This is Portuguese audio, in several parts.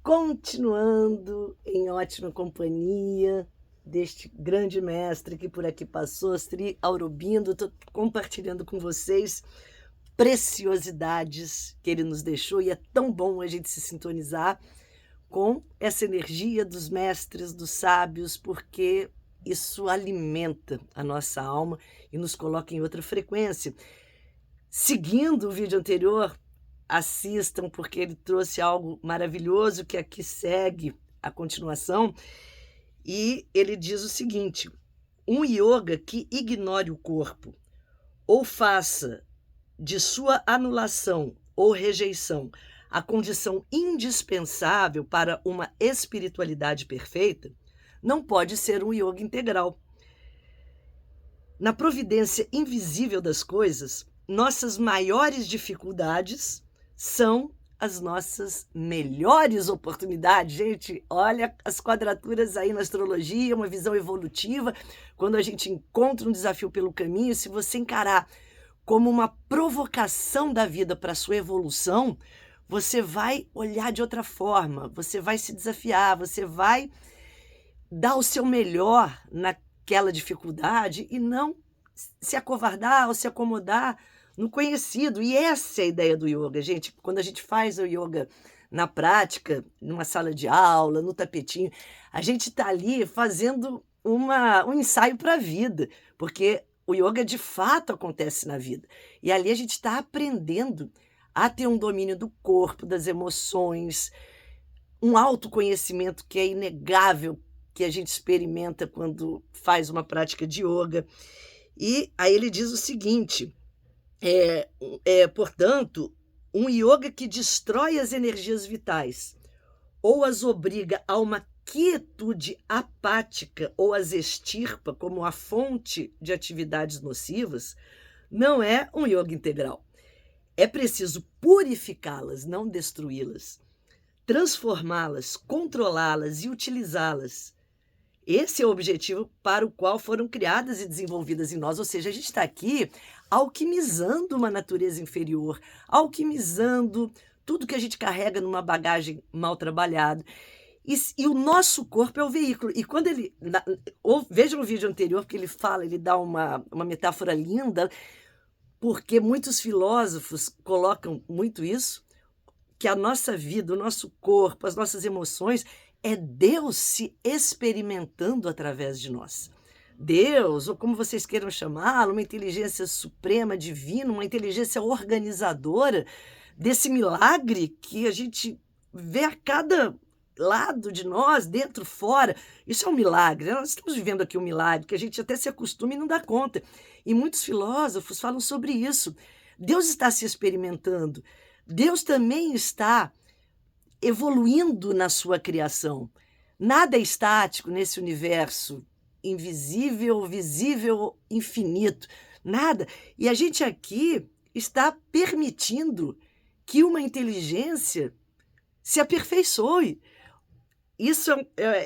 continuando em ótima companhia deste grande mestre que por aqui passou, Sri Aurobindo. Estou compartilhando com vocês preciosidades que ele nos deixou, e é tão bom a gente se sintonizar com essa energia dos mestres, dos sábios, porque isso alimenta a nossa alma e nos coloca em outra frequência. Seguindo o vídeo anterior, assistam, porque ele trouxe algo maravilhoso que aqui segue a continuação. E ele diz o seguinte: um yoga que ignore o corpo ou faça de sua anulação ou rejeição a condição indispensável para uma espiritualidade perfeita, não pode ser um yoga integral. Na providência invisível das coisas, nossas maiores dificuldades são as nossas melhores oportunidades. Gente, olha as quadraturas aí na astrologia, uma visão evolutiva. Quando a gente encontra um desafio pelo caminho, se você encarar como uma provocação da vida para a sua evolução, você vai olhar de outra forma, você vai se desafiar, você vai dar o seu melhor naquela dificuldade e não se acovardar ou se acomodar no conhecido. E essa é a ideia do yoga, gente. Quando a gente faz o yoga na prática, numa sala de aula, no tapetinho, a gente está ali fazendo um ensaio para a vida, porque o yoga de fato acontece na vida. E ali a gente está aprendendo a ter um domínio do corpo, das emoções, um autoconhecimento que é inegável, que a gente experimenta quando faz uma prática de yoga. E aí ele diz o seguinte: portanto, um yoga que destrói as energias vitais ou as obriga a uma quietude apática ou as extirpa como a fonte de atividades nocivas, não é um yoga integral. É preciso purificá-las, não destruí-las, transformá-las, controlá-las e utilizá-las. Esse é o objetivo para o qual foram criadas e desenvolvidas em nós, ou seja, a gente está aqui alquimizando uma natureza inferior, alquimizando tudo que a gente carrega numa bagagem mal trabalhada. E o nosso corpo é o veículo. E quando ele... Veja no vídeo anterior, porque ele fala, ele dá uma metáfora linda, porque muitos filósofos colocam muito isso, que a nossa vida, o nosso corpo, as nossas emoções, é Deus se experimentando através de nós. Deus, ou como vocês queiram chamá-lo, uma inteligência suprema, divina, uma inteligência organizadora desse milagre que a gente vê a cada lado de nós, dentro, fora. Isso é um milagre, né? Nós estamos vivendo aqui um milagre, que a gente até se acostuma e não dá conta. E muitos filósofos falam sobre isso. Deus está se experimentando. Deus também está evoluindo na sua criação. Nada é estático nesse universo invisível, visível, infinito. Nada. E a gente aqui está permitindo que uma inteligência se aperfeiçoe. Isso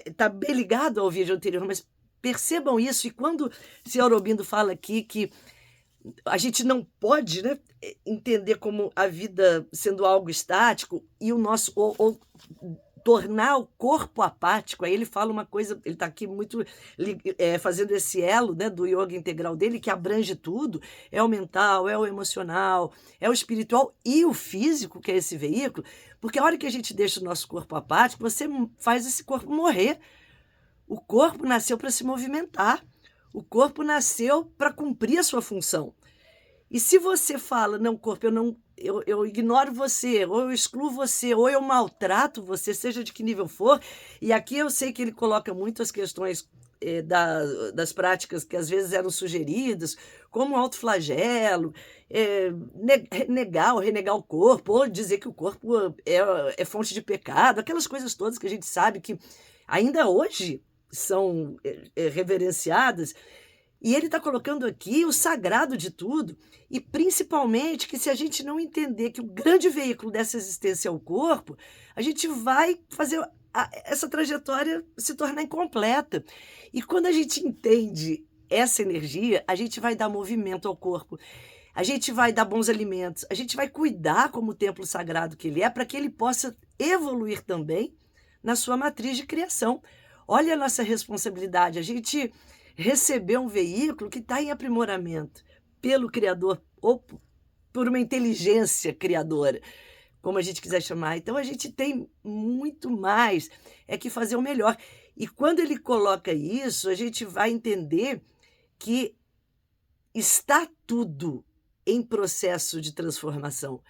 está bem ligado ao vídeo anterior, mas percebam isso. E quando o Sr. Aurobindo fala aqui que a gente não pode, né, entender como a vida sendo algo estático e o nosso ou tornar o corpo apático. Aí ele fala uma coisa, ele está aqui muito fazendo esse elo, né, do yoga integral dele, que abrange tudo: é o mental, é o emocional, é o espiritual e o físico, que é esse veículo, porque a hora que a gente deixa o nosso corpo apático, você faz esse corpo morrer. O corpo nasceu para se movimentar. O corpo nasceu para cumprir a sua função. E se você fala: não, corpo, eu ignoro você, ou eu excluo você, ou eu maltrato você, seja de que nível for, e aqui eu sei que ele coloca muito as questões das práticas que às vezes eram sugeridas, como autoflagelo, negar ou renegar o corpo, ou dizer que o corpo é fonte de pecado, aquelas coisas todas que a gente sabe que ainda hoje são reverenciadas. E ele está colocando aqui o sagrado de tudo, e principalmente que se a gente não entender que o grande veículo dessa existência é o corpo, a gente vai fazer essa trajetória se tornar incompleta. E quando a gente entende essa energia, a gente vai dar movimento ao corpo, a gente vai dar bons alimentos, a gente vai cuidar como templo sagrado que ele é, para que ele possa evoluir também na sua matriz de criação. Olha a nossa responsabilidade, a gente recebeu um veículo que está em aprimoramento pelo Criador ou por uma inteligência criadora, como a gente quiser chamar. Então a gente tem muito mais que fazer o melhor. E quando ele coloca isso, a gente vai entender que está tudo em processo de transformação.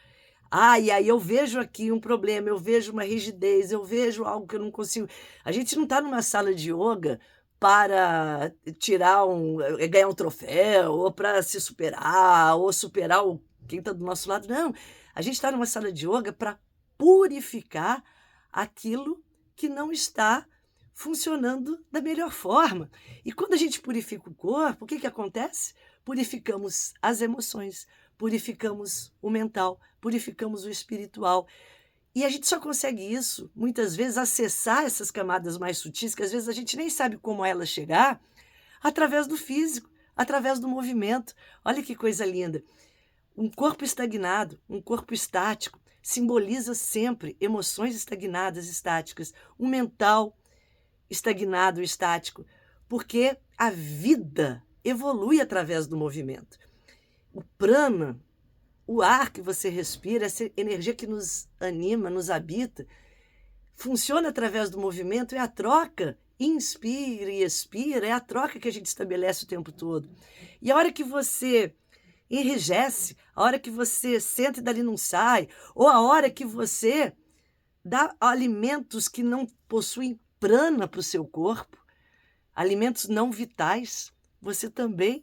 E aí eu vejo aqui um problema, eu vejo uma rigidez, eu vejo algo que eu não consigo. A gente não está numa sala de yoga para ganhar um troféu, ou para se superar, ou superar quem está do nosso lado. Não, a gente está numa sala de yoga para purificar aquilo que não está funcionando da melhor forma. E quando a gente purifica o corpo, o que acontece? Purificamos as emoções, purificamos o mental, purificamos o espiritual. E a gente só consegue isso, muitas vezes, acessar essas camadas mais sutis, que às vezes a gente nem sabe como elas chegar, através do físico, através do movimento. Olha que coisa linda. Um corpo estagnado, um corpo estático, simboliza sempre emoções estagnadas, estáticas. Um mental estagnado, estático, porque a vida evolui através do movimento. O prana, o ar que você respira, essa energia que nos anima, nos habita, funciona através do movimento, é a troca. Inspira e expira, é a troca que a gente estabelece o tempo todo. E a hora que você enrijece, a hora que você senta e dali não sai, ou a hora que você dá alimentos que não possuem prana para o seu corpo, alimentos não vitais, você também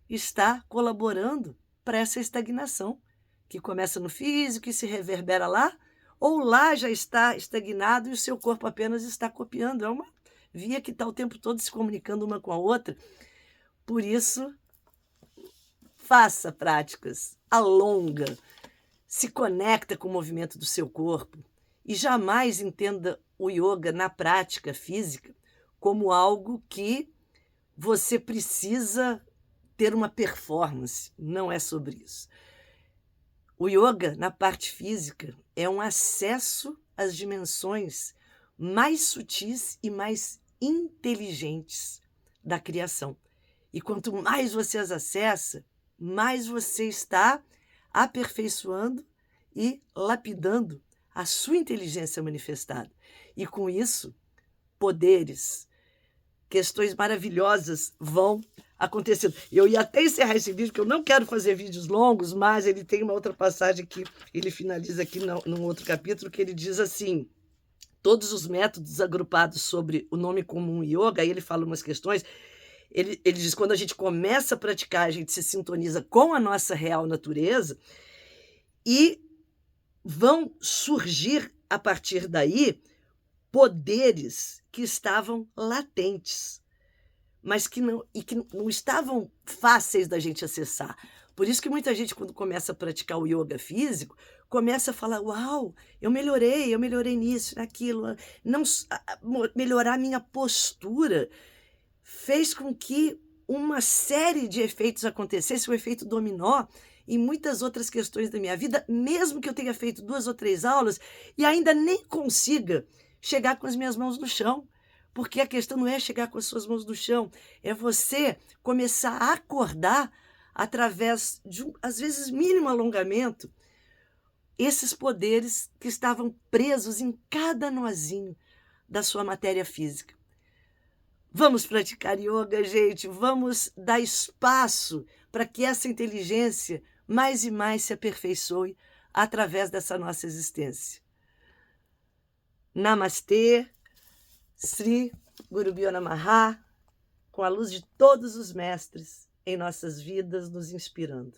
está colaborando para essa estagnação, que começa no físico e se reverbera lá, ou lá já está estagnado e o seu corpo apenas está copiando. É uma via que está o tempo todo se comunicando uma com a outra. Por isso, faça práticas, alonga, se conecta com o movimento do seu corpo e jamais entenda o yoga na prática física como algo que você precisa ter uma performance. Não é sobre isso. O yoga, na parte física, é um acesso às dimensões mais sutis e mais inteligentes da criação. E quanto mais você as acessa, mais você está aperfeiçoando e lapidando a sua inteligência manifestada. E com isso, poderes, questões maravilhosas vão acontecendo. Eu ia até encerrar esse vídeo, porque eu não quero fazer vídeos longos, mas ele tem uma outra passagem que ele finaliza aqui num outro capítulo, que ele diz assim: todos os métodos agrupados sobre o nome comum yoga, aí ele fala umas questões, ele diz, quando a gente começa a praticar, a gente se sintoniza com a nossa real natureza e vão surgir, a partir daí, poderes que estavam latentes, mas que não estavam fáceis da gente acessar. Por isso que muita gente, quando começa a praticar o yoga físico, começa a falar: uau, eu melhorei nisso, naquilo. Não, melhorar a minha postura fez com que uma série de efeitos acontecesse, o efeito dominó, e muitas outras questões da minha vida, mesmo que eu tenha feito 2 ou 3 aulas e ainda nem consiga chegar com as minhas mãos no chão. Porque a questão não é chegar com as suas mãos no chão, é você começar a acordar, através de às vezes, mínimo alongamento, esses poderes que estavam presos em cada nozinho da sua matéria física. Vamos praticar yoga, gente, vamos dar espaço para que essa inteligência mais e mais se aperfeiçoe através dessa nossa existência. Namastê, Sri Gurubhyo Namaha, com a luz de todos os mestres em nossas vidas, nos inspirando.